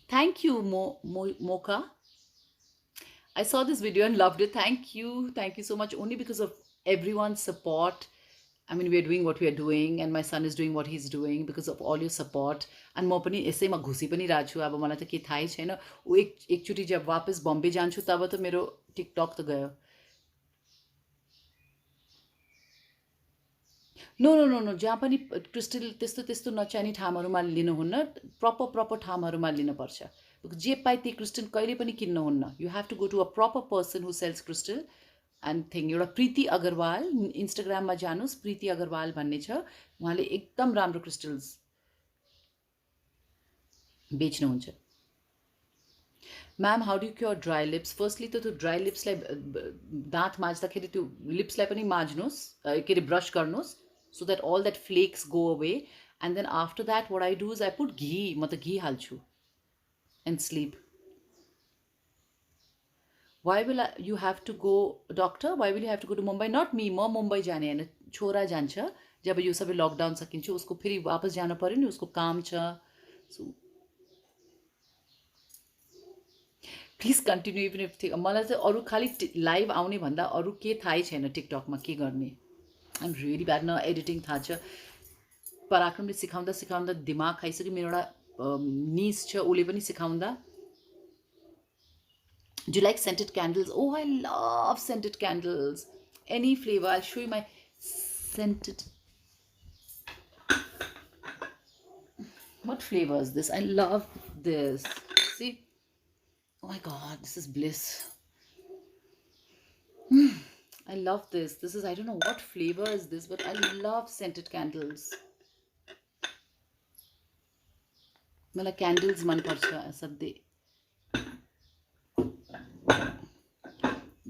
Thank you, Mocha. I saw this video and loved it. Thank you. Thank you so much. Only because of everyone's support. I mean, we are doing what we are doing, and my son is doing what he's doing because of all your support. And म पनि यसैमा घुसी पनि रहेको छु. अब मलाई त के थाहै छैन. ऊ एकचोटि जब वापस बम्बे जान्छु तब त मेरो टिकटक त गयो. नो नो नो नो जहाँ पनि क्रिस्टल त्यस्तो त्यस्तो नचाहिने ठाउँहरूमा लिनुहुन्न. प्रपर ठाउँहरूमा लिनुपर्छ. जे पाए त्यही क्रिस्टल कहिले पनि किन्नुहुन्न. You have to go to a proper person who sells crystal and thing. एउटा प्रीति अग्रवाल इन्स्टाग्राममा जानुहोस्. प्रीति अग्रवाल भन्ने छ. उहाँले एकदम राम्रो क्रिस्टल्स बेच्नुहुन्छ. Ma'am how do cure dry lips. Firstly त त्यो ड्राई लिप्सलाई दाँत माझ्दाखेरि त्यो लिप्सलाई पनि माझ्नुहोस्, के अरे ब्रस गर्नुहोस्, so that all that flakes go away. And then after that what I do is I put ghee, म त ghee हाल्छु, and sleep. Why will you have to go, doctor? Why will you have to go to Mumbai? Not me. म मुम्बई जाने हैन, छोरा जान्छ. जब यो सबै लकडाउन सकिन्छ उसको फेरि वापस जानु पर्यो नि, उसको काम छ. So please continue. Even if मलाई चाहिँ अरू खालि लाइभ आउने भन्दा अरू के थाहै छैन टिकटकमा के गर्ने. I'm really bad. न एडिटिङ थाहा छ. पराक्रमले सिकाउँदा सिकाउँदा दिमाग खाइसक्यो. मेरो एउटा निस छ, उसले पनि सिकाउँदा. Do you like scented candles? Oh, I love scented candles. Any flavor. I'll show you my scented. What flavor is this? I love this. See? Oh my god, this is bliss. I love this. This is, I don't know what flavor is this, but I love scented candles. मलाई candles मनपर्छ असाध्यै.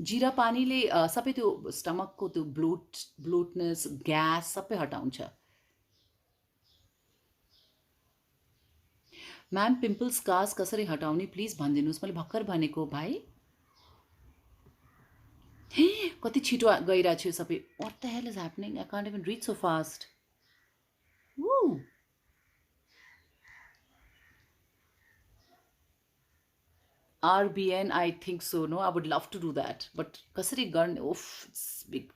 जिरा पानीले सबै त्यो स्टमकको त्यो ब्लोटनेस, gas सबै हटाउँछ. Ma'am pimple scars कसरी हटाउने प्लिज भनिदिनुहोस्. मैले भर्खर भनेको भाइ. कति छिटो गइरहेको छु सबै. What the hell is happening? I can't even read so fast. RBN, I think so. No, I would love to do that. But kasari garne, oof, it's big.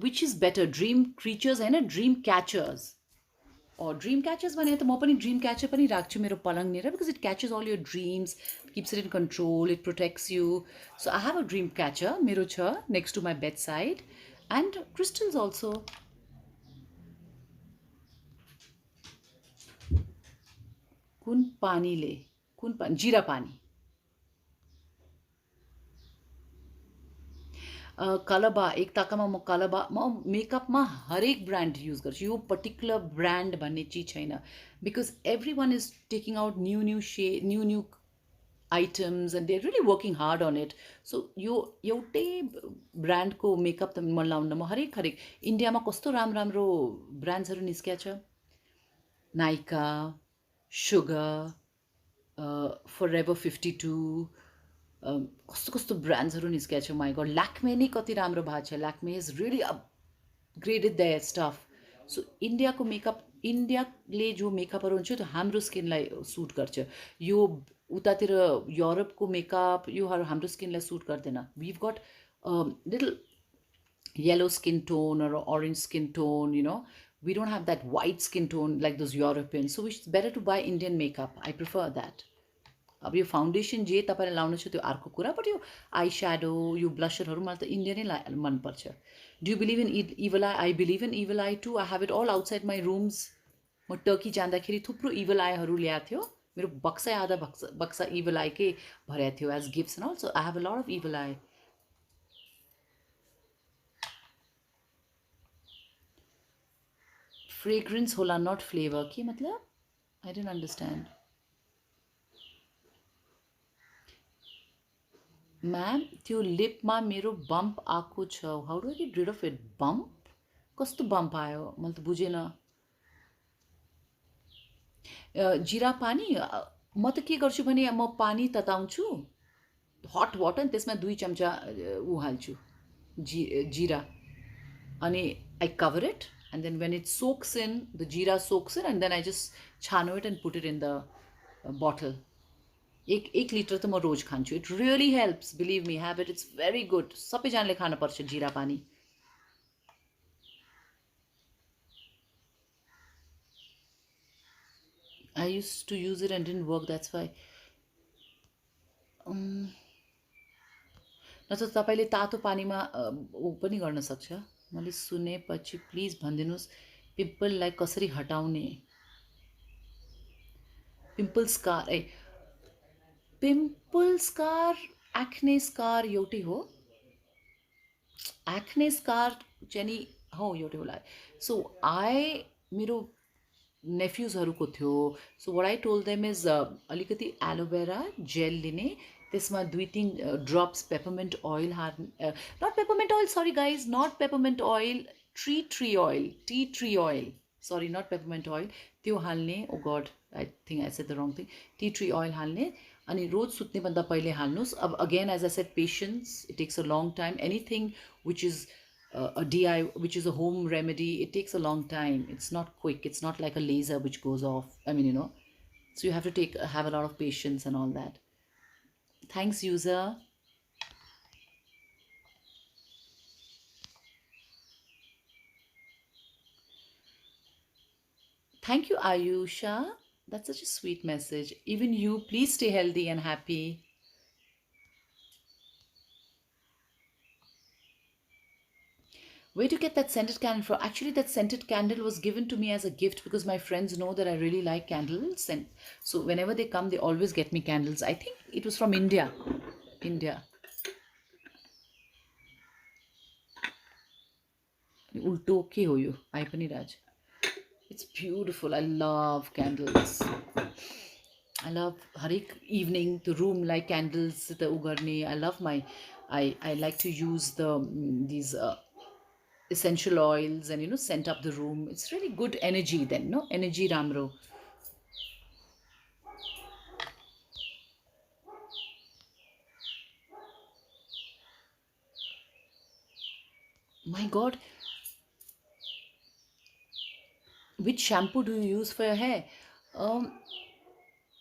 Which is better, dream creatures and dream catchers? Or dream catchers भने त म पनि dream catcher पनि राख्छु मेरो पलङनिर, because it catches all your dreams, keeps it in control, it protects you. So I have a dream catcher, मेरो छ, next to my bedside, and crystals also. कुन पानीले, कुन पानी? जिरा पानी. कलबा एक ताकामा म कलबा म मेकअपमा हरेक ब्रान्ड युज गर्छु. यो पर्टिकुलर ब्रान्ड भन्ने चिज छैन, because every one is taking out new items and they are really working hard on it. So यो एउटै ब्रान्डको मेकअप त मन लाउन्न. म हरेक इन्डियामा कस्तो राम्रो ब्रान्ड्सहरू निस्किया छ. नाइका, सुगर, फरएभर 52, कस्तो कस्तो ब्रान्ड्सहरू निस्किया छ. माई गॉड, लैक्मे नै कति राम्रो भएको छ. Lakme is really upgraded their stuff. So इन्डियाको मेकअप, इन्डियाले जो मेकअपहरू हुन्छ त्यो हाम्रो स्किनलाई सुट गर्छ. यो उतातिर युरोपको मेकअप योहरू हाम्रो स्किनलाई सुट गर्दैन. We've got little yellow skin tone or orange skin tone, you know. We don't have that white skin tone like those Europeans. So it's better to buy Indian makeup. I prefer that. अब यो foundation जे तपाईँले लाउनु छ त्यो अर्को कुरा, but यो आई स्याडो, यो ब्लसरहरू मलाई त इन्डियनै मनपर्छ. Do you believe in evil eye? I believe in evil eye too. I have it all outside my rooms. म टर्की जाँदाखेरि थुप्रो इभल आईहरू ल्याएको थियो. मेरो बक्सै आधा बक्सा इभल आईकै भरेको थियो as gifts and also. I have a lot of evil eye. Fragrance होला, नट फ्लेवर. के मतलब? I don't understand. म्याम त्यो लिपमा मेरो बम्प आएको छ. How do I get rid of it? Bump? कस्तो बम्प आयो? मैले त बुझेन. जिरा पानी म त के गर्छु भने म पानी तताउँछु, हट वाटर, अनि त्यसमा 2 चम्चा ऊ हाल्छु जिरा, अनि I cover it and then when it soaks in, the jeera soaks in, and then I just chano it and put it in the bottle. एक लिटर त म रोज खान्छु. It really helps, believe me, have it. It's very good. सबैजनाले खानुपर्छ जिरा पानी. I used to use it and didn't work, that's why. न त तपाईँले तातो पानीमा ऊ पनि गर्न सक्छ. मैले सुनेपछि प्लिज भनिदिनुहोस् पिम्पललाई कसरी हटाउने. Pimple scar pimple scar acne scar एउटै हो. एक्ने स्कार चाहिँ नि हो एउटै होला. सो मेरो नेफ्युजहरूको थियो. So what I told them is अलिकति एलोभेरा जेल लिने, त्यसमा 2-3 drops peppermint oil not peppermint oil, sorry guys, not peppermint oil, tea tree oil, sorry not peppermint oil, त्यो हाल्ने. Oh god, I think I said the wrong thing. Tea tree oil हाल्ने अनि रोज सुत्नेभन्दा पहिले हाल्नुहोस्. अब again as I said, patience, it takes a long time. Anything which is a DI, which is a home remedy, it takes a long time. It's not quick. It's not like a laser which goes off. I mean, so you have to have a lot of patience and all that. Thanks, user. Thank you, Ayusha. That's such a sweet message. Even you, please stay healthy and happy. Where to get that scented candle from? Actually, that scented candle was given to me as a gift because my friends know that I really like candles, and so whenever they come, they always get me candles. I think it was from India. Ulto ke ho yo, ai pani raj. It's beautiful. I love candles. I love harik evening the room like candles the ugarne. I love I like to use these essential oils and scent up the room. It's really good energy then, no? Energy ramro. My god, which shampoo do you use for your hair?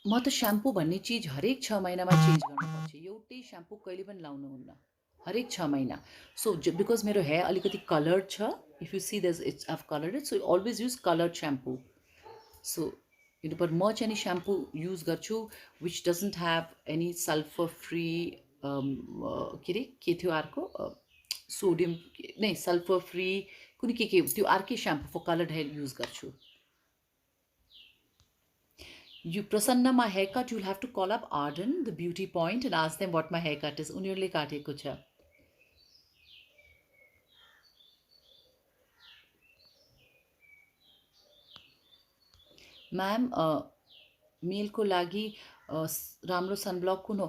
म त shampoo भन्ने चिज हरेक 6 महिनामा change गर्नुपर्छ. एउटै shampoo कहिले पनि लाउनुहुन्न हरेक 6 महिना. सो बिकज मेरो हेयर अलिकति कलर्ड छ, if you see this it's I've coloured it, so always use coloured shampoo. So पर म चाहिँ नि स्याम्पू युज गर्छु which doesn't have any sulphur free, के अरे के थियो अर्को, सोडियम नै सल्फर फ्री कुनै के त्यो अर्कै shampoo for coloured hair use गर्छु. You Prasanna, my haircut, you'll have to call up Arden, the beauty point, and ask them what my haircut is. Unirle kaateko cha. Ma'am, male को लागि राम्रो sunblock कुन हो?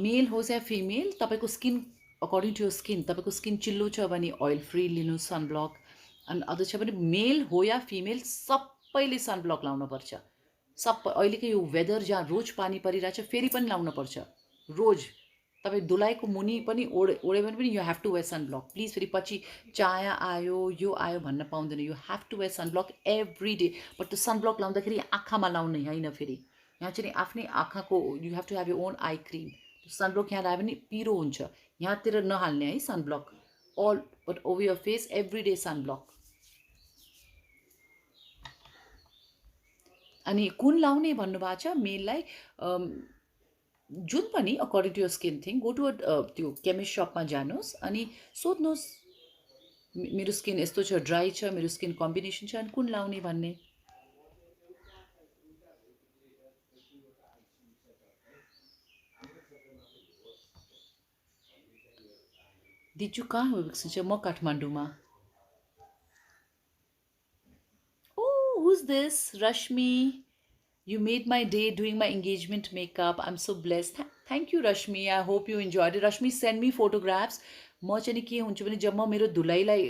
Male होस् या female, तपाईँको skin according to your skin, तपाईँको skin चिल्लो छ भने ओइल फ्री लिनु सनब्लक, अनि अझ छ भने मेल हो या फिमेल सबैले सनब्लक लाउनुपर्छ. सब अहिलेको यो वेदर जहाँ रोज पानी परिरहेछ फेरि पनि लाउनुपर्छ. रोज तपाईँ धुलाइको मुनि पनि ओढ्यो भने पनि you have to wear sunblock. Please फेरि पछि चाया आयो यो आयो भन्न पाउँदैन. You have to wear sunblock every day. But त्यो सनब्लक लाउँदाखेरि आँखामा लाउने होइन. फेरि यहाँ चाहिँ आफ्नै आँखाको you have to have your own eye cream. Sunblock यहाँ लगायो भने पिरो हुन्छ. यहाँतिर नहाल्ने है sunblock. All but over your face every day sunblock. अनि कुन लाउने भन्नुभएको छ मेललाई? जुन पनि according to your skin thing. Go to त्यो केमिस्ट सपमा जानुहोस् अनि सोध्नुहोस् मेरो स्किन यस्तो छ, ड्राई छ, मेरो स्किन कम्बिनेसन छ, अनि कुन लाउने भन्ने. दिजु कहाँ हो? म काठमाडौँमा. Who's this? Rashmi, you made my day doing my engagement makeup. I'm so blessed. Thank you, Rashmi. I hope you enjoyed it. Rashmi, send me photographs. म चाहिँ नि के हुन्छु भने जब म मेरो धुलाइलाई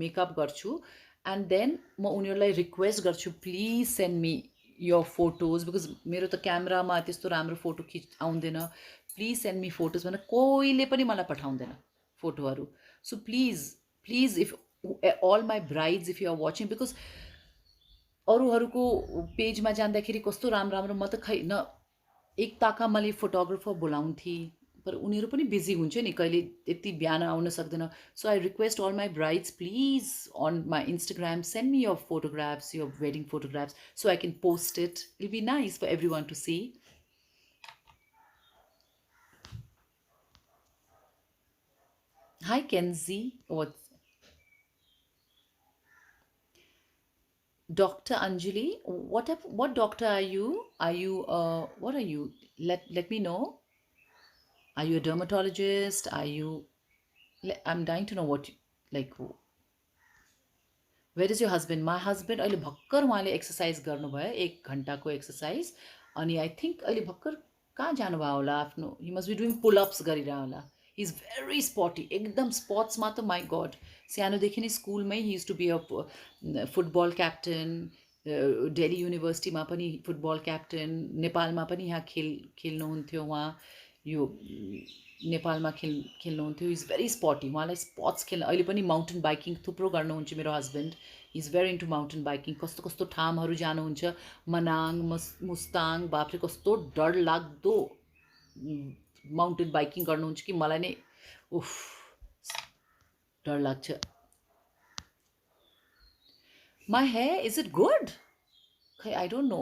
मेकअप गर्छु एन्ड देन म उनीहरूलाई रिक्वेस्ट गर्छु please send me your photos, because मेरो त क्यामेरामा त्यस्तो राम्रो फोटो आउँदैन. प्लिज सेन्ड मी फोटोज भनेर कोहीले पनि मलाई पठाउँदैन फोटोहरू. So please please if all my brides, if you are watching, because अरूहरूको पेजमा जाँदाखेरि कस्तो राम्रो राम्रो, म त खै न एक ताका मैले फोटोग्राफर बोलाउँथेँ, पर उनीहरू पनि बिजी हुन्छ नि, कहिले यति बिहान आउन सक्दैन. So I request all my brides, please on my Instagram send me your photographs, your wedding photographs, so I can post it. It be nice for everyone to see. Hi Kenzie. What's Dr. Anjali? What doctor are you? Are you what are you? Let me know. Are you a dermatologist? Are you I'm dying to know what like where is your husband? My husband अहिले भर्खर उहाँले exercise गर्नुभयो 1 घन्टाको exercise. अनि I think अहिले भर्खर कहाँ जानुभयो होला, आफ्नो he must be doing pullups गरिरह होला. हि इज भेरी स्पोर्टी, एकदम स्पोर्ट्समा त माई गड. सानोदेखि नै स्कुलमै he used to be a football captain, Delhi युनिभर्सिटीमा पनि फुटबल क्याप्टन, नेपालमा पनि यहाँ खेल्नुहुन्थ्यो उहाँ. यो नेपालमा खेल्नुहुन्थ्यो. इज भेरी स्पोर्टी, उहाँलाई स्पोर्ट्स खेल्न. अहिले पनि माउन्टेन बाइकिङ थुप्रो गर्नुहुन्छ मेरो husband. Is very into mountain biking. कस्तो कस्तो ठाउँहरू जानुहुन्छ, मनाङ, मुस्ताङ, बाफ्रे कस्तो डर लाग्दो माउन्टेन बाइकिङ गर्नुहुन्छ कि मलाई नै उफ डर लाग्छ. My here is it good? खै आई डोन्ट नो.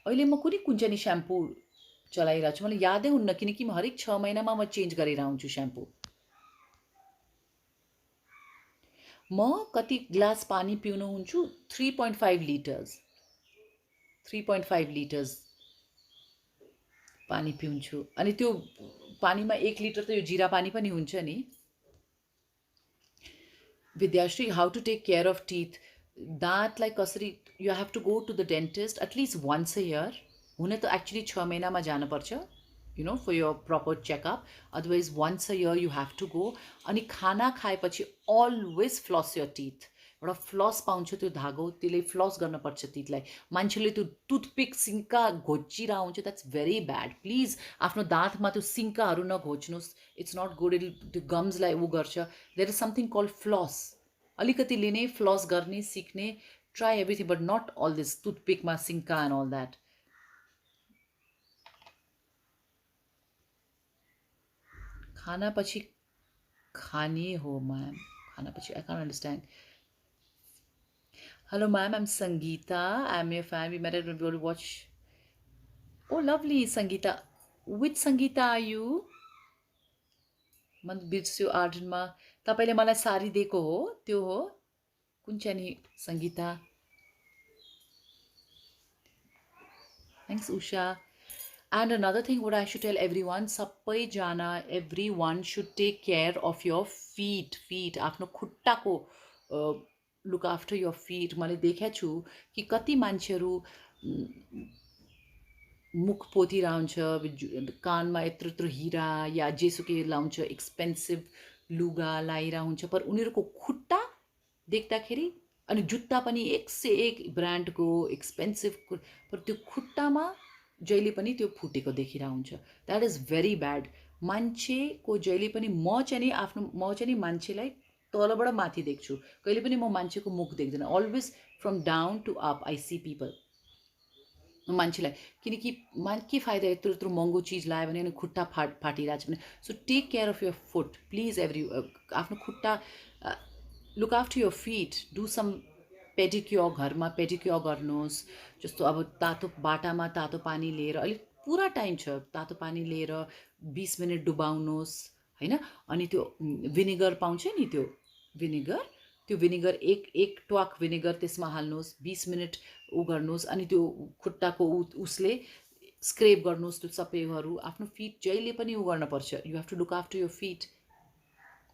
अहिले म कुन चाहिँ स्याम्पू चलाइरहेको छु मलाई यादै हुन्न, किनकि म हरेक 6 महिनामा म चेन्ज गरेर आउँछु स्याम्पू. म कति ग्लास पानी पिउनुहुन्छु? 3.5 लिटर्स. 3.5 लिटर्स पानी पिउँछु. अनि त्यो पानीमा 1 लिटर त यो जिरा पानी पनि हुन्छ नि. Vidyashree, how to take care of teeth? दाँतलाई कसरी, you have to go to the dentist at least once a year. हुन त एक्चुली 6 महिनामा जानुपर्छ, you know, for your proper checkup. Otherwise once a year you have to go. अनि खाना खाएपछि always फ्लस your teeth. एउटा फ्लस पाउँछ त्यो धागो, त्यसले फ्लस गर्नुपर्छ टिथलाई. मान्छेले त्यो टुथपिक सिङ्का घोचिरहेको हुन्छ, द्याट्स भेरी ब्याड. प्लिज आफ्नो दाँतमा त्यो सिङ्काहरू नघोच्नुहोस्. It's not good. त्यो गम्सलाई ऊ गर्छ. There is something called floss. अलिकति लिने, फ्लस गर्ने सिक्ने. Try everything but not all this टुथपिकमा सिङ्का एन्ड अल द्याट. खाना पछि खाने हो म्याम. खाना पछि I can't understand. Hello, ma'am. I'm Sangeeta. I'm your fan. We met at when we will watch. Oh, lovely, Sangeeta. Which Sangeeta are you? मन बिर्स्यो आर्डनमा. तपाईँले मलाई साडी दिएको हो, त्यो हो? कुन चाहिँ नि Sangita? Thanks, Usha. And another thing, what I should tell everyone, सबैजना, everyone should take care of your feet. आफ्नो खुट्टाको लुक आफ्टर योर फिट. मैले देखेको छु कि कति मान्छेहरू मुख पोतिरहन्छ, कानमा यत्रो यत्रो हिरा या जेसुकै लाउँछ, एक्सपेन्सिभ लुगा लगाइरहेको हुन्छ, पर उनीहरूको खुट्टा देख्दाखेरि, अनि जुत्ता पनि एक से एक ब्रान्डको एक्सपेन्सिभ, पर त्यो खुट्टामा जहिले पनि त्यो फुटेको देखिरहेको हुन्छ. That is very bad. मान्छेको जहिले पनि म चाहिँ नि मान्छेलाई तलबाट माथि देख्छु, कहिले पनि म मान्छेको मुख देख्दैन. Always from down to up I see people. मान्छेलाई, किनकि के फाइदा यत्रो यत्रो महँगो चिज लायो भने अनि खुट्टा फाटिरहेको छ भने. So take care of your foot please. आफ्नो खुट्टा look after your feet. Do some pedicure, घरमा पेडिक्योर गर्नुहोस्. जस्तो अब तातो बाटामा तातो पानी लिएर, अलिक पुरा टाइम छ, तातो पानी लिएर 20 मिनट डुबाउनुहोस्, होइन. अनि त्यो भिनेगर पाउँछ नि, त्यो भिनेगर एक ट्वाक भिनेगर त्यसमा हाल्नुहोस्, 20 मिनट ऊ गर्नुहोस्. अनि त्यो खुट्टाको उसले स्क्रेप गर्नुहोस् त्यो सबैहरू. आफ्नो फिट जहिले पनि ऊ गर्नुपर्छ. You have to look after your feet.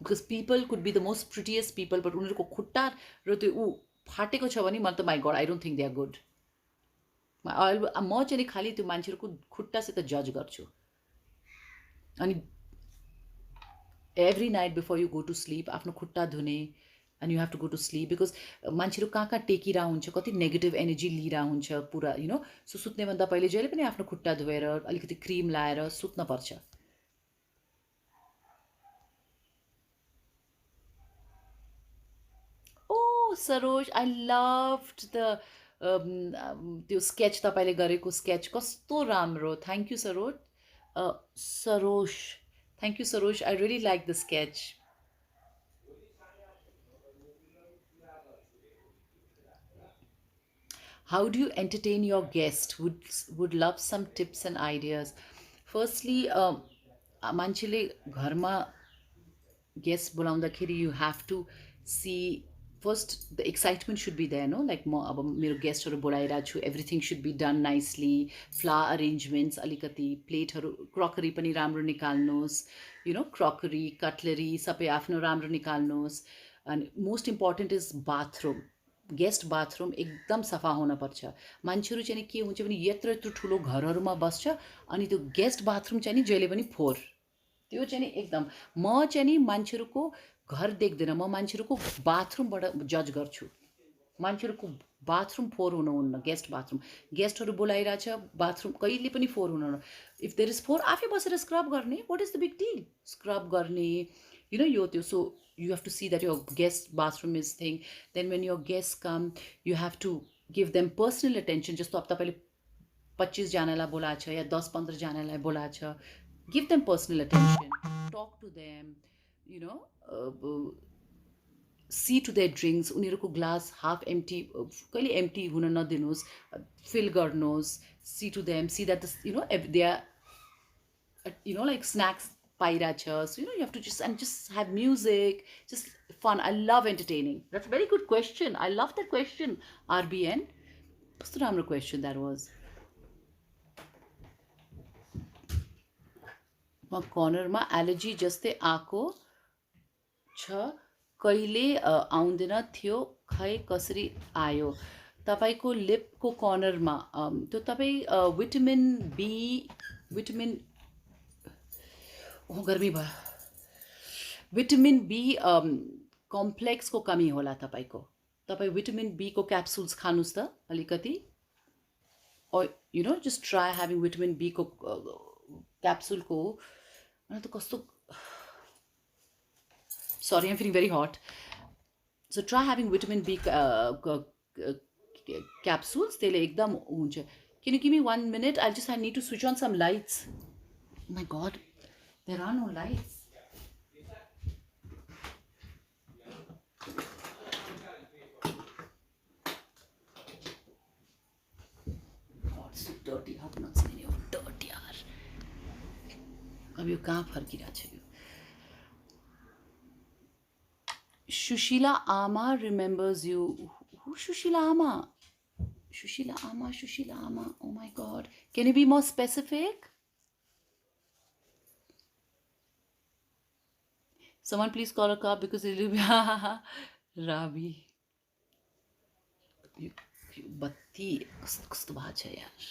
Because people could be the most prettiest people, but उनीहरूको खुट्टा र त्यो ऊ फाटेको छ भने मलाई त my God, I don't think they are good. म चाहिँ खालि त्यो मान्छेहरूको खुट्टासित जज गर्छु. अनि every night before you go to sleep आफ्नो खुट्टा धुने, and you have to go to sleep. Because मान्छेहरू कहाँ टेकिरहेको हुन्छ, कति नेगेटिभ एनर्जी लिइरहेको हुन्छ पुरा, यु नो. सो सुत्नेभन्दा पहिले जहिले पनि आफ्नो खुट्टा धोएर अलिकति क्रिम लाएर सुत्नुपर्छ. सरोज, आई लभड द त्यो स्केच तपाईँले गरेको स्केच कस्तो राम्रो. Thank you Saroj. Saroj, thank you Saroj, I really like the sketch. How do you entertain your guest? Would love some tips and ideas. Firstly, मान्छेले घरमा गेस्ट बोलाउँदाखेरि you have to see first the excitement should be there, no like म अब मेरो गेस्टहरू बोलाइरहेको छु, everything should be done nicely, flower arrangements, अलिकति प्लेटहरू क्रकरी पनि राम्रो निकाल्नुहोस्, यु नो क्रकरी कटलरी सबै आफ्नो राम्रो निकाल्नुहोस्. अनि most important is bathroom. Guest bathroom एकदम सफा हुनपर्छ. मान्छेहरू चाहिँ नि के हुन्छ भने यत्रो यत्रो ठुलो घरहरूमा बस्छ अनि त्यो गेस्ट बाथरुम चाहिँ नि जहिले पनि फोहोर. त्यो चाहिँ नि एकदम म चाहिँ नि मान्छेहरूको घर देख्दिनँ, म मान्छेहरूको बाथरुमबाट जज गर्छु. मान्छेहरूको बाथरुम फोहोर हुनुहुन्न. गेस्ट बाथरुम, गेस्टहरू बोलाइरहेछ, बाथरुम कहिले पनि फोहोर हुनुहुन्न. इफ देयर इज फोहोर आफै बसेर स्क्रब गर्ने, what is the big deal? Scrub गर्ने, यु नो यो त्यो. So you have to see that your guest bathroom is thing. Then when your guests come, you have to give them personal attention. जस्तो अब तपाईँले 25 जनालाई बोलाएको छ या 10-15 जनालाई बोलाएको छ, give them personal attention, talk to them, you know, see to their drinks. उनीहरूको ग्लास हाफ एम्टी कहिले एम्टी हुन नदिनुहोस्, फिल गर्नुहोस्. see to them, see that this, you know, they are, you know, like snacks पाइरहेछ. So you know, you have to just have music, just fun. I love entertaining. That's a very good question. I love that question, RBN. कस्तो राम्रो question that was. म कर्नरमा allergy जस्तै आएको छ, कहिले आउँदैन थियो, खै कसरी आयो? तपाईँको लिपको कर्नरमा त्यो तपाईँ विटामिन बी, विटामिन गर्मी भयो, विटामिन बी कम्प्लेक्सको कमी होला तपाईँको. तपाईँ विटामिन बीको क्याप्सुल्स खानुहोस् त अलिकति. You know just try having vitamin बीको क्याप्सुलको. मलाई त कस्तो, sorry I'm feeling very hot. So try having vitamin B capsules. त्यसले एकदम हुन्छ. Can you give me 1 minute? I need to switch on some lights. Oh my god, there are no lights. God, so dirty. How can I say you're dirty, yaar? अब यो कहाँ फर्किरहेको छ यो? Shushila Ama remembers you. Who Shushila Ama? Shushila Ama, Shushila Ama. Oh my god. Can you be more specific? Someone please call a car because it will be Ravi. You batti कस्तो भएको छ यार.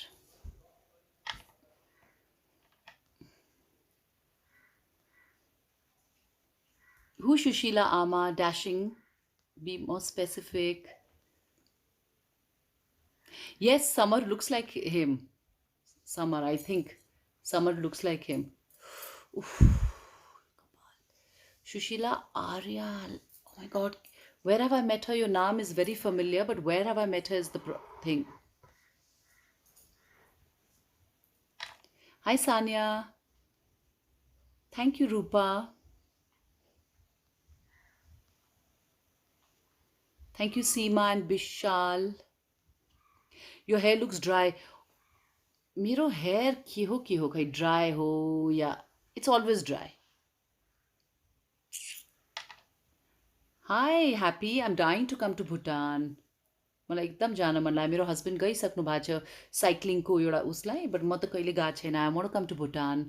Who Shushila Ama? Dashing. Be more specific. Yes, Summer looks like him. Summer, I think. Summer looks like him. Oof. Shushila Aryal. Oh my god. Where have I met her? Your name is very familiar, but where have I met her is the thing. Hi, Sanya. Thank you, Rupa. Thank you, Seema and Bishal. Your hair looks dry. मेरो hair के हो खै, dry हो या it's always dry. Hi, Happy. I'm dying to come to Bhutan. मलाई एकदम जान मन लाग्यो. मेरो हस्बेन्ड गइसक्नु भएको छ साइक्लिङको एउटा उसलाई, बट म त कहिले गएको छैन. I want to come to Bhutan.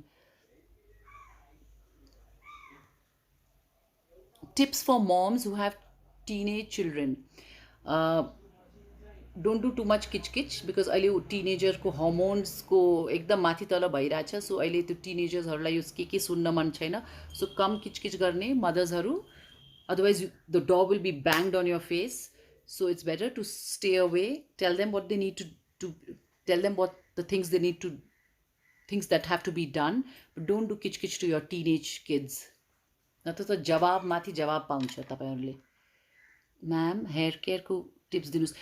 Tips for moms who have teenage children. Don't do too much किचकिच बिकज अहिले टिनेजरको हर्मोन्सको एकदम माथि तल भइरहेछ. सो अहिले त्यो टिनेजर्सहरूलाई यो के सुन्न मन छैन. सो कम किचकिच गर्ने मदर्सहरू. Otherwise, the door will be banged on your face. So it's better to stay away. Tell them what they need to tell them what the things they need to, things that have to be done. But don't do kichkich to your teenage kids. न त जवाब माथि जवाब पाउँछ तपाईँहरूले. Ma'am hair केयरको tips दिनुहोस्।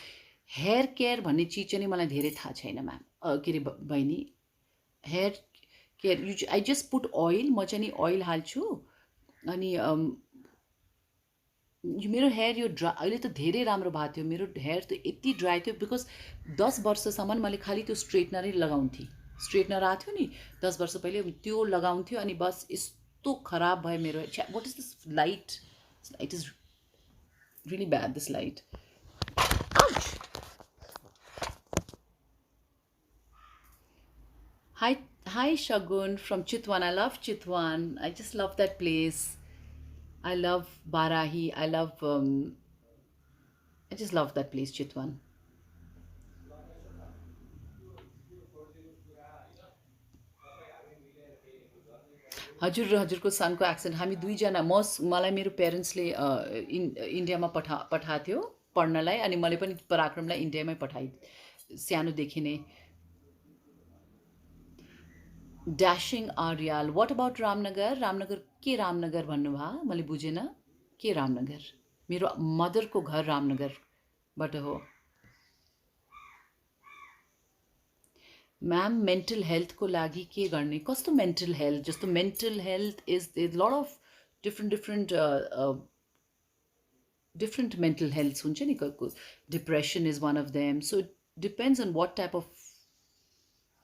Hair care भन्ने चिज चाहिँ नि मलाई धेरै थाहा छैन म्याम, के अरे बहिनी। Hair care I just put oil, म चाहिँ नि ओइल हाल्छु अनि मेरो हेयर यो ड्राई अहिले त धेरै राम्रो भएको थियो। मेरो हेयर त यति ड्राई थियो बिकज 10 वर्षसम्म मैले खालि त्यो स्ट्रेटनरै लगाउँथेँ। स्ट्रेटनर आएको थियो नि 10 वर्ष पहिले, त्यो लगाउँथ्यो अनि बस यस्तो खराब भयो मेरो। What is this light? It is really bad this light. Hi, hi Shagun from Chitwan. I love Chitwan. I just love that place. I love Barahi. I just love that place, Chitwan. हजुर र हजुरको सनको accent हामी दुईजना, मलाई मेरो पेरेन्ट्सले इन्डियामा पठाएको थियो पढ्नलाई, अनि मैले पनि पराक्रमलाई इन्डियामै सानोदेखि नै। Dashing Aryal, what about Ramnagar? Ramnagar के रामनगर भन्नुभयो? मैले बुझेन के रामनगर। मेरो मदरको घर रामनगरबाट हो। म्याम मेन्टल हेल्थको लागि के गर्ने? कस्तो मेन्टल हेल्थ? जस्तो mental health is lot of different different mental health हुन्छ नि। Depression is one of them. So it depends on what type of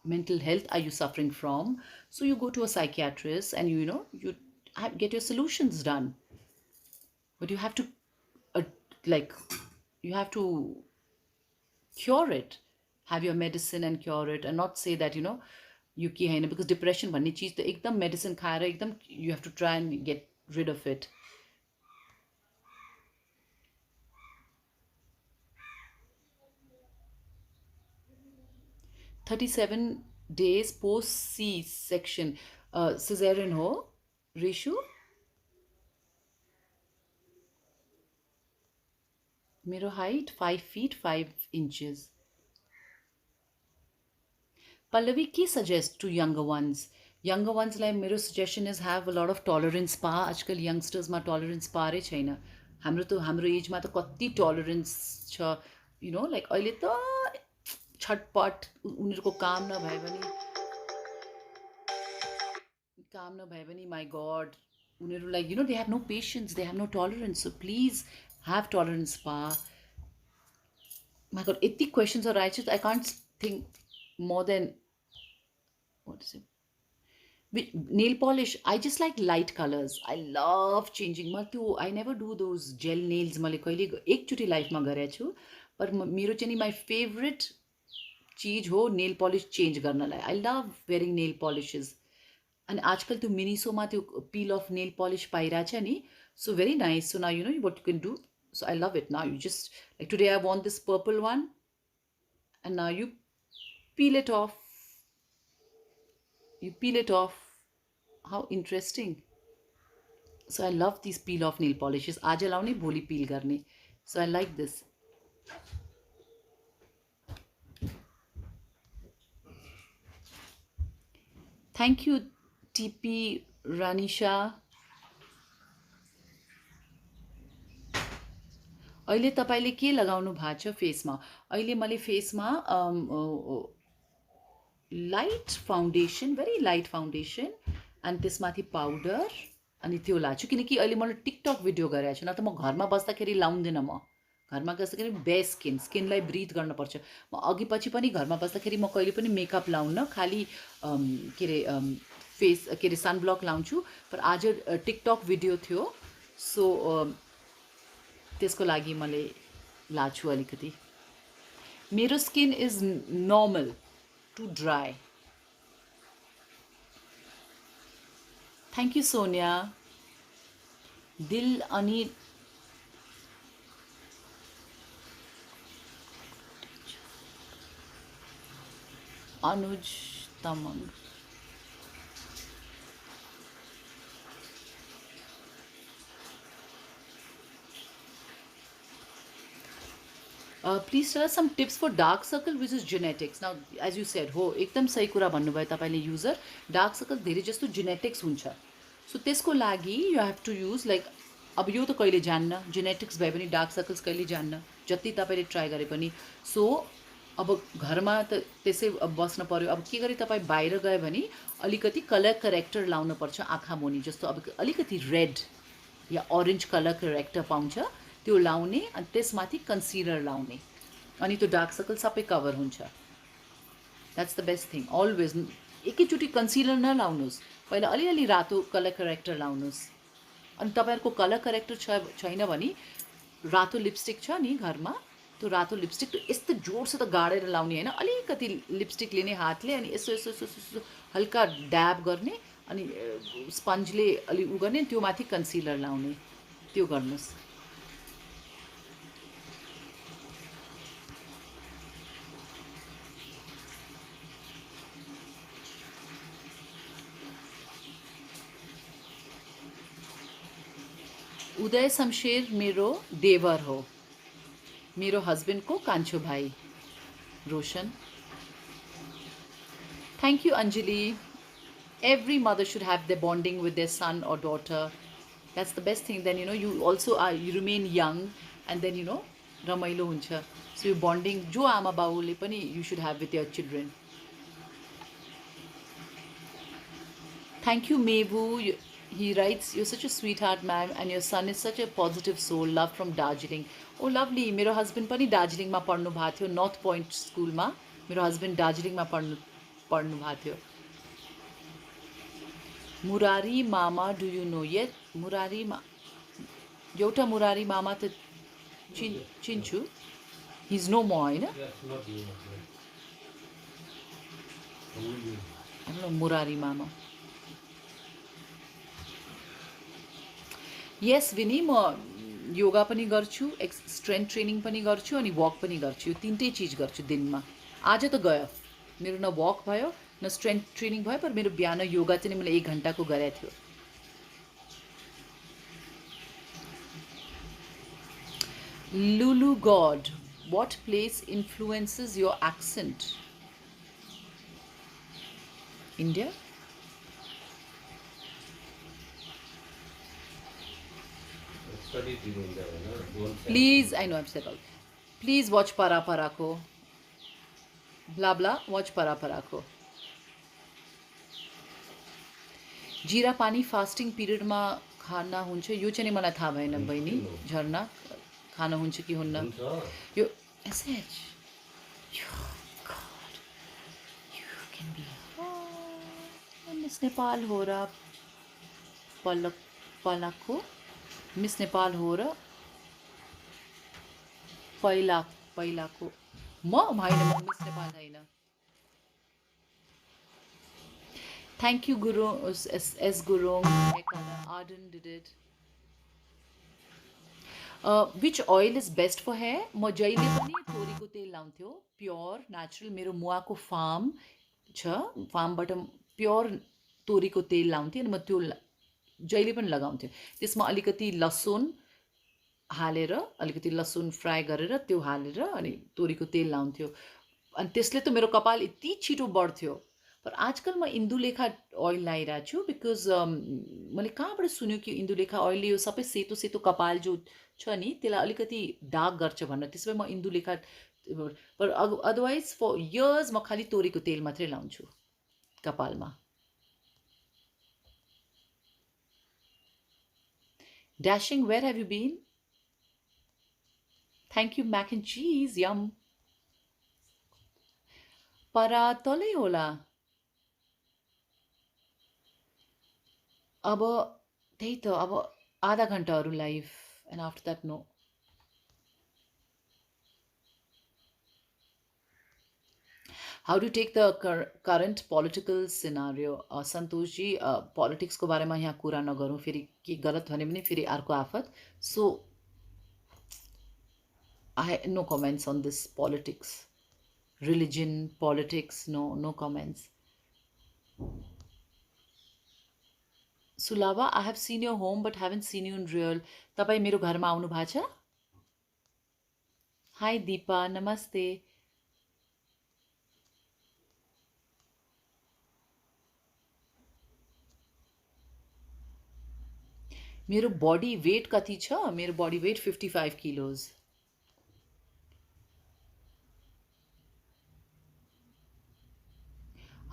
mental health are you suffering from. So you go to a psychiatrist and you get your solutions done, but you have to like you have to cure it, have your medicine and cure it, and not say that you ke haina, because depression bhanne cheez ta ekdam medicine khayera ekdam you have to try and get rid of it. "37 days post C-section, cesarean ho Rishu." मेरो height 5 feet 5 inches. Pallavi, के suggest to younger ones? Younger ones like मेरो suggestion is have a lot of tolerance पा। आजकल youngsters मा tolerance पारै छैन। हाम्रो एजमा त कति tolerance छ, like अहिले त छटपट उनीहरूको काम नभए पनि my god, उनीहरू like they have no patience, they have no tolerance. So please have tolerance पा। My god, यति questions are right, I can't think more than what is it? Nail polish, I just like light colors. I love changing. I never do those gel nails. मैले कहिले एकचोटि लाइफमा गरेको छु, पर मेरो चाहिँ नि my favorite चीज हो नेल पलिस चेन्ज गर्नलाई। I love wearing nail polishes. अनि आजकल त्यो मिनिसोमा त्यो पिल अफ नेल पलिस पाइरहेछ नि, so very nice. So now what you can do. So I love it. Now you just like today I want this purple one, and now you peel it off. You peel it off. How interesting. So I love these peel off nail polishes. आज लाउने भोलि peel गर्ने. So I like this. Thank you TP Ranisha. अहिले तपाईले के लगाउनु भएको छ फेसमा? अहिले मैले फेसमा light foundation, very light foundation, अनि त्यसमाथि पाउडर, अनि त्यो लाछु किनकि अहिले मैले टिकटक भिडियो गरेको छु। न त म घरमा बस्दाखेरि लाउँदैन। म घरमा बस्दाखेरि बेस्ट स्किनलाई ब्रिथ गर्नुपर्छ। म अघि पछि पनि घरमा बस्दाखेरि म कहिले पनि मेकअप लाउन्न, खालि के अरे फेस के अरे सनब्लक लाउँछु। पर आज टिकटक भिडियो थियो, सो त्यसको लागि मैले लाछु अलिकति। मेरो skin is normal to dry. Thank you Sonia. Dil अनि Anuj Tamang, please tell us some tips for dark circle which is genetics. Now as you said हो, एकदम सही कुरा भन्नुभयो तपाईँले युजर। डार्क सर्कल धेरै जस्तो जेनेटिक्स हुन्छ। सो त्यसको लागि you have to use like अब यो त कहिले जान्न, जेनेटिक्स भए पनि डार्क सर्कल्स कहिले जान्न, जति तपाईँले ट्राई गरे पनि। सो अब घरमा त त्यसै अब बस्न पर्यो, अब के गरी तपाईँ बाहिर गयो भने अलिकति कलर करेक्टर लाउनुपर्छ आँखा मुनि, जस्तो अब अलिकति रेड या अरेन्ज कलर करेक्टर पाउँछ त्यो लाउने, अनि त्यसमाथि कन्सिलर लाउने, अनि त्यो डार्क सर्कल सबै कभर हुन्छ। That's the best thing. Always एकैचोटि कन्सिलर नलाउनुहोस्, पहिला अलिअलि रातो कलर करेक्टर लाउनुहोस्। अनि तपाईँहरूको कलर करेक्टर छैन भने रातो लिपस्टिक छ नि घरमा, त्यो रातो लिपस्टिक यस्तो जोडसित गाडेर लाउने होइन, अलिकति लिपस्टिक लिने हातले, अनि यसो यसो यसो यसो हल्का ड्याब गर्ने, अनि स्पन्जले अलि उ गर्ने, त्यो माथि कन्सिलर लाउने, त्यो गर्नुहोस्। उदय शमशेर मेरो देवर हो, मेरो हस्बैंडको कान्छो भाइ Roshan. Thank you, Anjali. Every mother should have their bonding with their son or daughter. That's the best thing. Then, you also are, you remain young, and then, ramailo huncha. So, you bonding, jo ama baule pani, you should have with your children. Thank you, Mebu. He writes, "You're such a sweetheart, ma'am, and your son is such a positive soul. Love from Darjeeling." Oh, lovely. मेरो husband पनि दार्जिलिङमा पढ्नु भएको थियो, north point स्कुलमा। मेरो husband दार्जिलिङमा पढ्नु भएको थियो। मुरारी मामा, डु यु नो? यस, एउटा मुरारी मामा त चिन्छु। हिज नो मोर, होइन? मुरारी मामा। यस विनी, म योगा पनि गर्छु, स्ट्रेन्थ ट्रेनिङ पनि गर्छु, अनि वक पनि गर्छु। यो तिनटै चिज गर्छु दिनमा। आज त गयो, मेरो न वक भयो न स्ट्रेन्थ ट्रेनिङ भयो, पर मेरो बिहान योगा चाहिँ मैले 1 घन्टाको गरेको थियो। Lulu God, what place influences your accent? India? Please, I know I've said all. Please watch Para Para ko. Blah blah, watch Para Para ko. जीरा पानी फास्टिङ पिरियडमा खाना हुन्छ, यो चाहिँ मलाई थाहा भएन बहिनी झर्ना, खाना हुन्छ कि हुन्न यो। SH you can be Miss Nepal हो र पलकको मिस नेपाल हो र पहिलाको म होइन, म मिस नेपाल होइन। Thank you, Guru S. Gurung. Arden did it. Which oil is best for hair? म जहिले पनि तोरीको तेल लाउँथ्यो, प्योर नेचुरल। मेरो मुवाको फार्म छ, फार्मबाट प्योर तोरीको तेल लाउँथेँ, अनि म त्यो जहिले पनि लगाउँथ्यो। त्यसमा अलिकति लसुन हालेर, अलिकति लसुन फ्राई गरेर त्यो हालेर अनि तोरीको तेल लाउँथ्यो, अनि त्यसले त मेरो कपाल यति छिटो बढ्थ्यो। पर आजकल म इन्दुलेखा ओइल लगाइरहेको छु, बिकज मैले कहाँबाट सुन्यो कि इन्दुलेखा ओइलले यो सबै सेतो सेतो कपाल जो छ नि त्यसलाई अलिकति डार्क गर्छ भनेर, त्यसमै म इन्दुलेखा। पर अदरवाइज फर इयर्स म खालि तोरीको तेल मात्रै लाउँछु कपालमा। Dashing, where have you been? Thank you, mac and cheese, yum. Para तलै होला। अब त्यही त, अब आधा घन्टाहरू live, and after that no. How do take the current political scenario? Santosh ji, पोलिटिक्सको बारेमा यहाँ कुरा नगरौँ, फेरि के गलत भने पनि फेरि अर्को आफत। So I no comments on this politics, religion, politics, no comments. Sulava, I have seen your home but haven't seen you in real. तपाईँ मेरो घरमा आउनु भएको छ? हाई दीपा, नमस्ते। मेरो बडी वेट कति छ? मेरो body weight 55 kilos.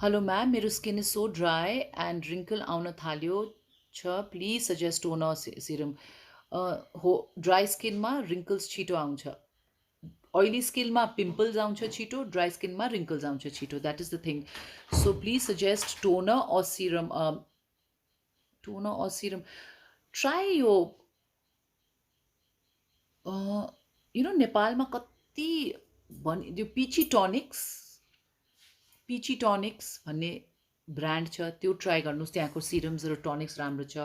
Hello ma'am, मेरो skin is so dry and wrinkle आउन थाल्यो छ. Please suggest toner serum. हो, ड्राई स्किनमा रिङ्कल्स छिटो आउँछ. ओइली स्किनमा पिम्पल्स आउँछ छिटो, ड्राई स्किनमा रिङ्कल्स आउँछ छिटो. That is the thing. So please suggest toner or serum. Toner or serum. Try यो नेपालमा कति यो पिची टनिक्स भन्ने ब्रान्ड छ, त्यो ट्राई गर्नुहोस्. त्यहाँको सिरम्स र टनिक्स राम्रो छ.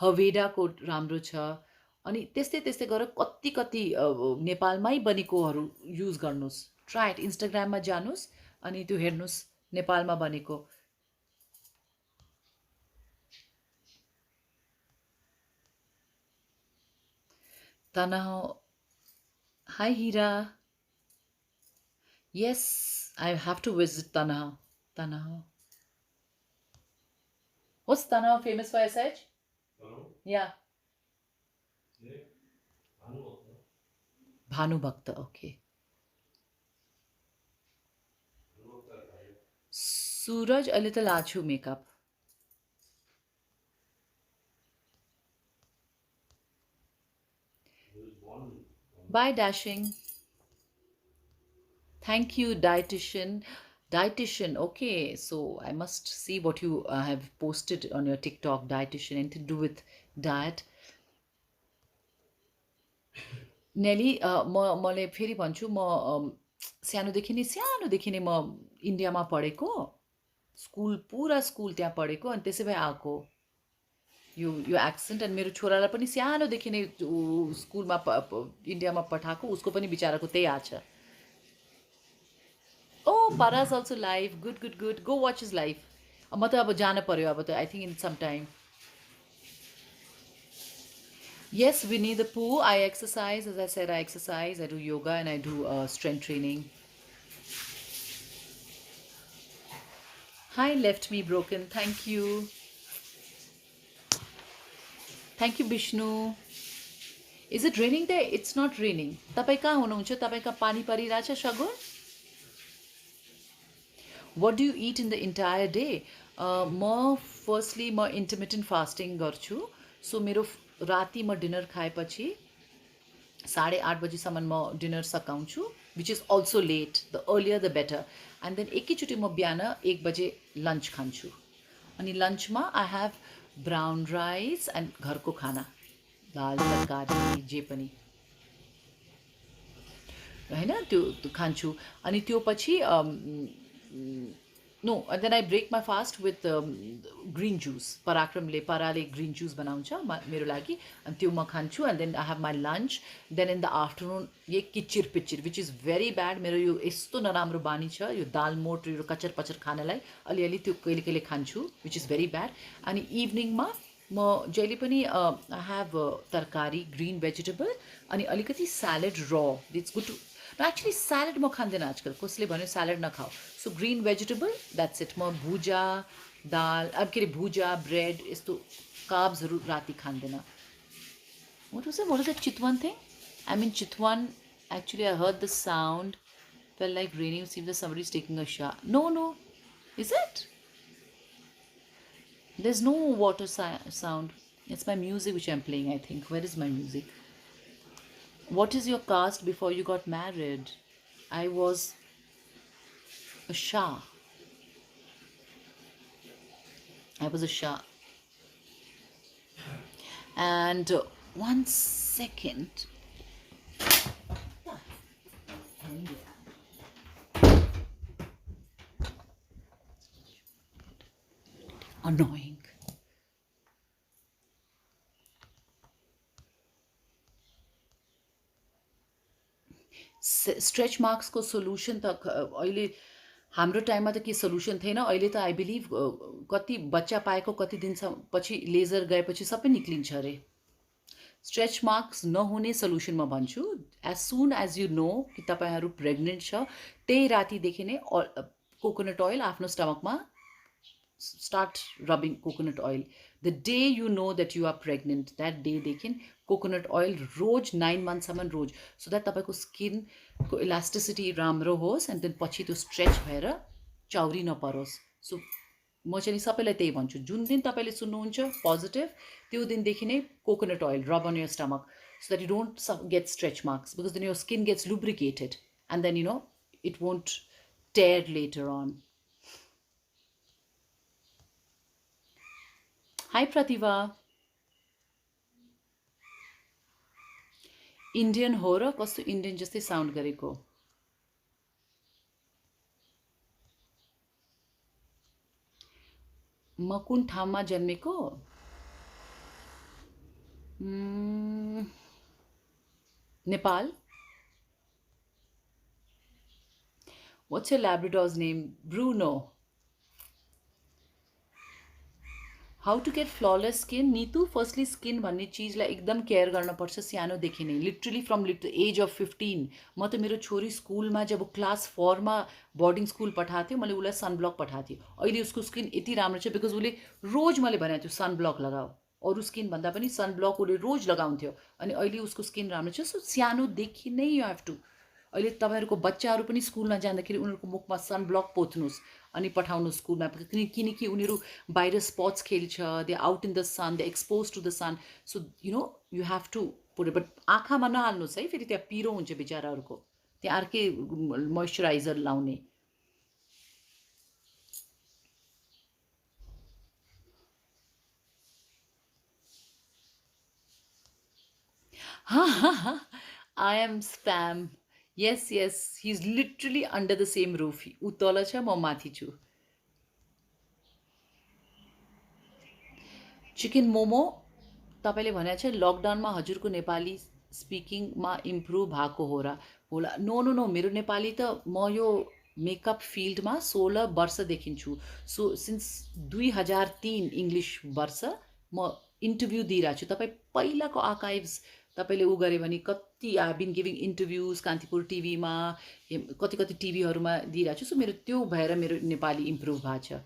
हवेडाको राम्रो छ. अनि त्यस्तै त्यस्तै गरेर कति कति नेपालमै बनेकोहरू युज गर्नुहोस्. Try it. इन्स्टाग्राममा जानुहोस् अनि त्यो हेर्नुहोस् नेपालमा बनेको. तनाव. Hi Hira. Yes, I have to visit Tanav. Tanav. What's Tanav famous for, SH? Yeah. Bhanu Bhakta, okay. Suraj, a little achu makeup. Bye, Dashing. Thank you, dietitian. Dietitian, okay. So I must see what you have posted on your TikTok. Dietitian, anything to do with diet. Nelly, मलाई फेरि भन्छु, म सानोदेखि नै म इन्डियामा पढेको. पुरा स्कुल त्यहाँ पढेको अनि त्यसै भए आएको यो एक्सेन्ट. अनि मेरो छोरालाई पनि सानोदेखि नै स्कुलमा इन्डियामा पठाएको. उसको पनि बिचाराको त्यही आछ. Oh, Para's also live. Good, good, good. Go watch his live. म त अब जान पर्यो अब त. I think in some time. Yes, Winnie the Pooh. I exercise. As I said, I exercise. I do yoga and I do strength training. Hi, left me broken. Thank you. Thank you, Vishnu. Is it raining there? It's not raining. तपाईँ कहाँ हुनुहुन्छ? तपाईँ कहाँ पानी परिरहेछ सगुन? What do you eat in the entire day? म firstly म इन्टरमिटेन्ट फास्टिङ गर्छु. सो मेरो राति म डिनर खाएपछि 8:30 बजीसम्म म डिनर सकाउँछु, which is also late. The earlier the better. And then एकैचोटि म बिहान 1 बजे लन्च खान्छु. अनि लन्चमा I have brown rice and घरको खाना, दाल तरकारी जे पनि होइन त्यो खान्छु. अनि त्यो पछि no, and then I break my fast with green juice. Paraले green juice बनाउँछ मेरो लागि अनि त्यो म खान्छु. and then I have my lunch. then in the afternoon ये किचिर पिचिर which is very bad. मेरो यो यस्तो नराम्रो बानी छ यो दाल मोट यो कचर पचर खानलाई. अलिअलि त्यो कहिले कहिले खान्छु which is very bad. अनि इभिनिङमा म जहिले पनि I have तरकारी ग्रीन भेजिटेबल अनि अलिकति स्यालेड र. It's good too. Actually salad म खाँदैन आजकल. कसले भन्यो स्यालेड नखाऊ. So green vegetable, that's it. म भुजा दाल अब के अरे भुजा ब्रेड यस्तो कार्ब्सहरू राति खाँदैन. What was that Chitwan thing? I'm in Chitwan. Actually, I heard the sound. Felt like raining. Seems that somebody's taking a shower. No. Is it? There's no water sound. It's my music which I'm playing, I think. Where is my music? What is your caste before you got married? I was a Shah. I was a Shah. And 1 second. Annoying. Stretch मार्क्सको solution त अहिले हाम्रो टाइममा त के solution थिएन. अहिले त आई बिलिभ कति बच्चा पाएको कति दिनसम्म पछि लेजर गएपछि सबै निक्लिन्छ अरे. स्ट्रेच मार्क्स नहुने सोल्युसन म भन्छु. As soon as you know कि तपाईँहरू प्रेग्नेन्ट छ त्यही रातिदेखि नै कोकोनट ओइल आफ्नो स्टमकमा start rubbing coconut oil. The day you know that you are pregnant that डेदेखि कोकोनट ओइल रोज 9 मन्थसम्म रोज, सो द्याट तपाईँको स्किनको इलास्टिसिटी राम्रो होस् एन्ड देन पछि त्यो स्ट्रेच भएर चाउरी नपरोस्. सो म चाहिँ सबैलाई त्यही भन्छु, जुन दिन तपाईँले सुन्नुहुन्छ पोजिटिभ त्यो दिनदेखि नै coconut oil rub on your stomach so that you don't get stretch marks, because then your skin gets lubricated and then it won't tear later on. Hi Pratibha. Indian हो र कस्तो Indian जस्तै sound गरेको. म कुन ठाउँमा जन्मेको? Nepal. What's your Labrador's name? Bruno. How to get flawless skin? Neetu, firstly skin भन्ने चिजलाई एकदम केयर गर्नुपर्छ सानोदेखि नै, लिटरली फ्रम एज अफ 15. म त मेरो छोरी स्कुलमा जब क्लास 4मा बोर्डिङ स्कुल पठाएको थियो, मैले उसलाई सनब्लक पठाएको थिएँ. अहिले उसको स्किन यति राम्रो छ बिकज उसले रोज मैले भनेको थियो सनब्लक लगाऊ, अरू स्किन भन्दा पनि सनब्लक उसले रोज लगाउँथ्यो अनि अहिले उसको स्किन राम्रो छ. सो सानोदेखि नै यु हेभ टु. अहिले तपाईँहरूको बच्चाहरू पनि स्कुलमा जाँदाखेरि उनीहरूको मुखमा सनब्लक पोत्नुहोस् अनि पठाउनु स्कुलमा, किनकि उनीहरू बाहिर स्पोर्ट्स खेल्छ, they out in the sun, they expose to the sun. So you have to put it. But आँखामा नहाल्नुहोस् है, फेरि त्यहाँ पिरो हुन्छ बिचराहरूको, त्यहाँ अर्कै मोइस्चराइजर लाउने. I am spam. Yes, he's literally under the same roof. ऊ तल छ, म माथि छु. चिकन मोमो तपाईँले भनेको छ लकडाउनमा हजुरको नेपाली स्पिकिङमा इम्प्रुभ भएको हो र होला. नो नो नो, मेरो नेपाली त म यो मेकअप फिल्डमा 16 वर्षदेखि छु. सो सिन्स 2003 इङ्ग्लिस वर्ष म इन्टरभ्यू दिइरहेको छु. तपाईँ पहिलाको आर्काइभ्स तपाईँले ऊ गऱ्यो भने कति I been giving interviews Kantipur टिभीमा, कति कति टिभीहरूमा दिइरहेको छु. सो मेरो त्यो भएर मेरो नेपाली इम्प्रुभ भएको छ.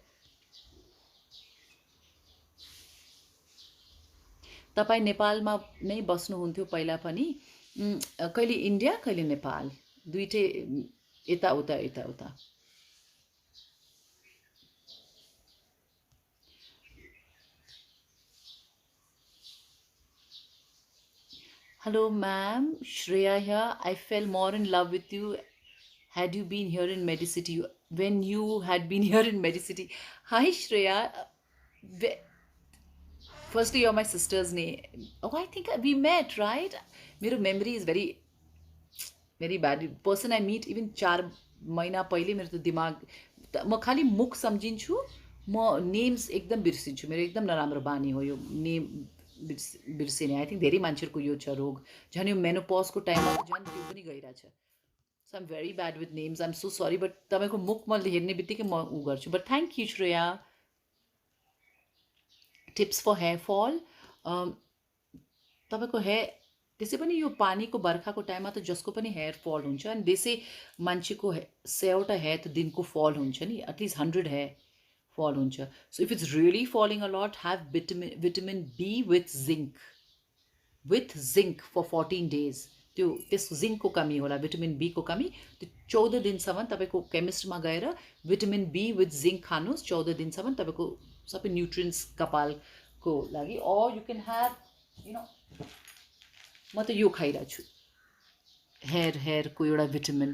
तपाईँ नेपालमा नै बस्नुहुन्थ्यो पहिला पनि, कहिले इन्डिया कहिले नेपाल, दुइटै यताउता यताउता. Hello ma'am, Shreya here. I fell more in love with you had you been here in Medicity, when you had been here in Medicity. Hi Shreya. Firstly, you're my sister's name. Oh, I think we met, right? मेरो memory is very bad. Person I meet even 4 महिना पहिले मेरो त दिमाग, म खालि मुख सम्झिन्छु, म नेम्स एकदम बिर्सिन्छु. मेरो एकदम नराम्रो बानी हो यो नेम बिर्सिने. आई थिङ्क धेरै मान्छेहरूको यो छ रोग. झन् यो मेनोपजको टाइममा झन् त्यो पनि गइरहेछ. So I'm very bad with names. I'm so sorry. But तपाईँको मुख म हेर्ने बित्तिकै म ऊ गर्छु. But thank you Shreya. Tips for hair fall. तपाईँको हेयर त्यसै पनि यो पानीको बर्खाको टाइममा त जसको पनि हेयर फल हुन्छ, अनि त्यसै मान्छेको 100वटा हेयर त दिनको फल हुन्छ नि, एटलिस्ट 100 हेयर फल हुन्छ. So if it's really falling a lot, have vitamin B with zinc for 14 days. त्यो त्यस जिङ्कको कमी होला, भिटामिन बीको कमी. त्यो 14 दिनसम्म तपाईँको केमिस्टमा गएर भिटामिन बी विथ जिङ्क खानुहोस्. 14 दिनसम्म तपाईँको सबै न्युट्रिन्स कपालको लागि. अर यु क्यान ह्याभ म त यो खाइरहेको छु, हेयरको एउटा भिटामिन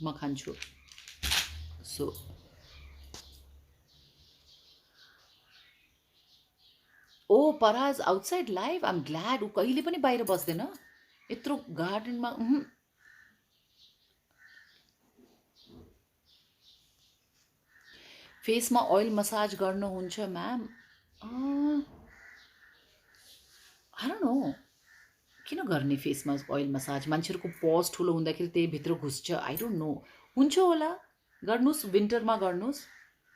म खान्छु. So oh Paraj outside live. I'm glad. ऊ कहिले पनि बाहिर बस्दैन, यत्रो गार्डनमा. फेसमा ओइल मसाज गर्नुहुन्छ म्याम? आई डोन्ट नो किन गर्ने फेसमा ओइल मसाज. मान्छेहरूको पज ठुलो हुँदाखेरि त्यही भित्र घुस्छ. I don't no. हुन्छ होला, गर्नुहोस्, विन्टरमा गर्नुहोस्,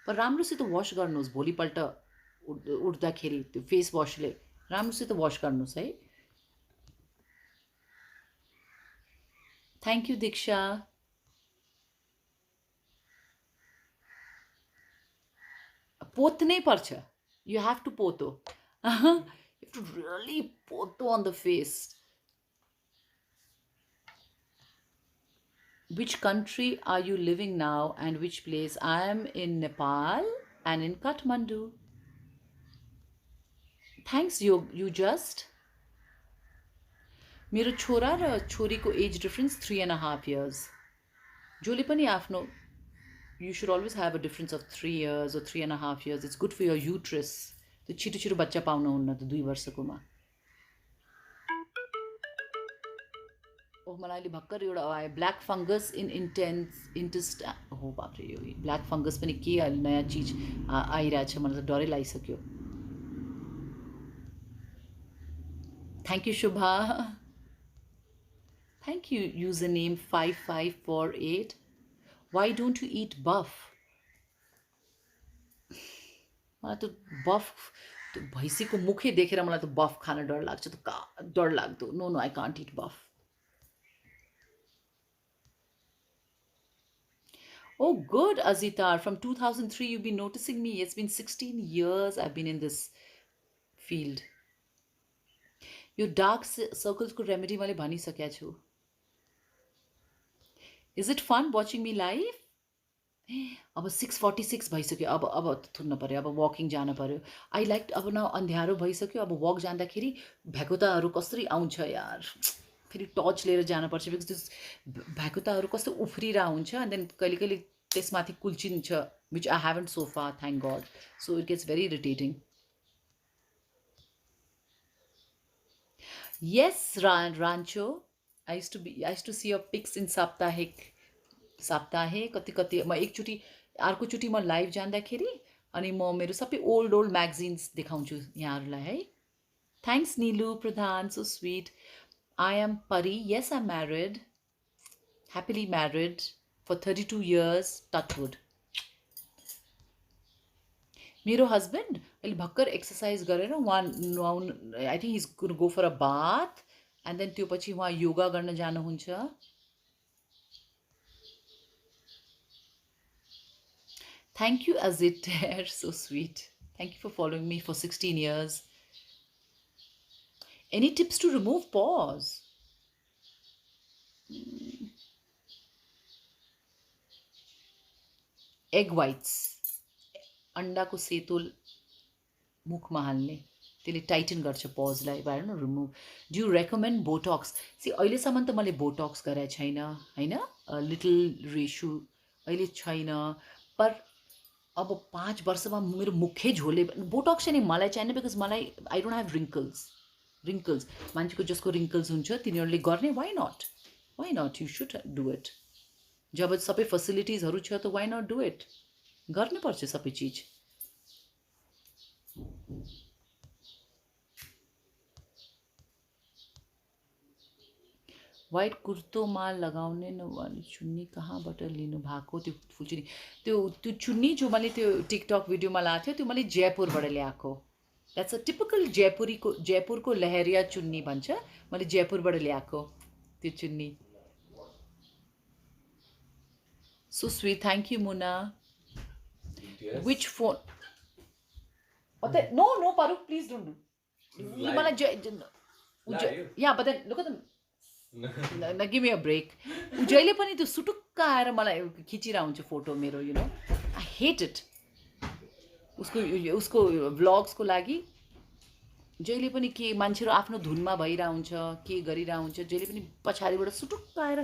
पर राम्रोसित वास गर्नुहोस्. भोलिपल्ट उठ्दाखेरि त्यो फेस वासले राम्रोसित वास गर्नुहोस् है. Thank you Diksha. पोत्नै पर्छ, यु हेभ टु पोतो. You have to really photo on the face. Which country are you living now and which place? I am in Nepal and in Kathmandu. Thanks, you just. मेरो छोरा र छोरीको as difference 3.5 years. जसले पनि आफ्नो you should always have a difference of 3 years or 3.5 years. It's good for your uterus. त्यो छिटो छिटो बच्चा पाउनुहुन्न त 2 वर्षकोमा. ओह मलाई अहिले भर्खर एउटा आयो ब्ल्याक फङ्गस इन इन्टेस्ट हो बाप्रे यो ब्ल्याक फङ्गस पनि के अहिले नयाँ चिज आइरहेछ मलाई त डरै लागिसक्यो. Thank you Shubha. Thank you, username 5548. Why don't you eat buff? मलाई त बफ त्यो भैँसीको मुखै देखेर मलाई त बफ खान डर लाग्छ त डर लाग्दो. No no I can't eat buff. Oh, good, Azitar. From 2003, you've been noticing me. It's been 16 years I've been in this field. यो डार्क सर्कल्सको रेमेडी मैले भनिसकेको छु. Is it fun watching me live? अब 6:46 भइसक्यो. अब थुन्न पऱ्यो. अब वकिङ जानु पऱ्यो. आई लाइक अब न अँध्यारो भइसक्यो. अब वक जाँदाखेरि भ्याकुताहरू कसरी आउँछ यार. फेरि टर्च लिएर जानुपर्छ बिकज त्यो भ्याकुताहरू कस्तो उफ्रिरहेको हुन्छ एन्ड देन कहिले कहिले त्यसमाथि कुल्चिन्छ which I haven't so far thank god. So it gets very irritating. Yes, Rancho. I used to see your pics in Saptahik. कति कति म एकचोटि अर्कोचोटि म लाइभ जाँदाखेरि अनि म मेरो सबै ओल्ड म्यागजिन्स देखाउँछु यहाँहरूलाई है. Thanks Nilu Pradhan, so sweet. I am Pari. Yes, I am married, happily married for 32 years. Touchwood. मेरो हस्बेन्ड अहिले भर्खर एक्सर्साइज गरेर उहाँ नुहाउनु I think he's good go for a bath and then त्यो पछि उहाँ योगा गर्न जानुहुन्छ. Thank you Ajiter, so sweet. Thank you for following me for 16 years. Any tips to remove pores? Egg whites, अन्डाको सेतो मुखमा हाल्ने त्यसले टाइटन गर्छ पजलाई. भएर न remove. Do you recommend Botox? See अहिलेसम्म त मैले बोटक्स गराएको छैन होइन. लिटल रेसु अहिले छैन. पर अब 5 वर्षमा मेरो मुखै झोले. बोटक्स चाहिँ नि मलाई चाहिएन बिकज मलाई आई डोन्ट हेभ रिङ्कल्स. मान्छेको जसको रिङ्कल्स हुन्छ तिनीहरूले गर्ने. Why not you should do it. जब सबै फेसिलिटिजहरू छ त वाइ नट डु इट. गर्नुपर्छ सबै चिज. वाइट कुर्तोमा लगाउने वाली चुन्नी कहाँबाट लिनु भएको? त्यो फुलचुन्नी त्यो चुन्नी जो मैले त्यो टिकटक भिडियोमा लगाएको थियो त्यो मैले जयपुरबाट ल्याएको. द्याट्स अ टिपिकल जयपुरको लहरिया चुन्नी भन्छ. मैले जयपुरबाट ल्याएको त्यो chunni. So sweet. Thank you Muna. Which phone? No Paru please don't do. मलाई या but then look at the give me a break. ऊ जहिले पनि त्यो सुटुक्क आएर मलाई खिचिरहेको हुन्छ फोटो मेरो. You know I hate it. उसको भ्लग्सको लागि जहिले पनि के मान्छेहरू आफ्नो धुनमा भइरहेको हुन्छ, के गरिरहेको हुन्छ, जहिले पनि पछाडिबाट सुटुक्क आएर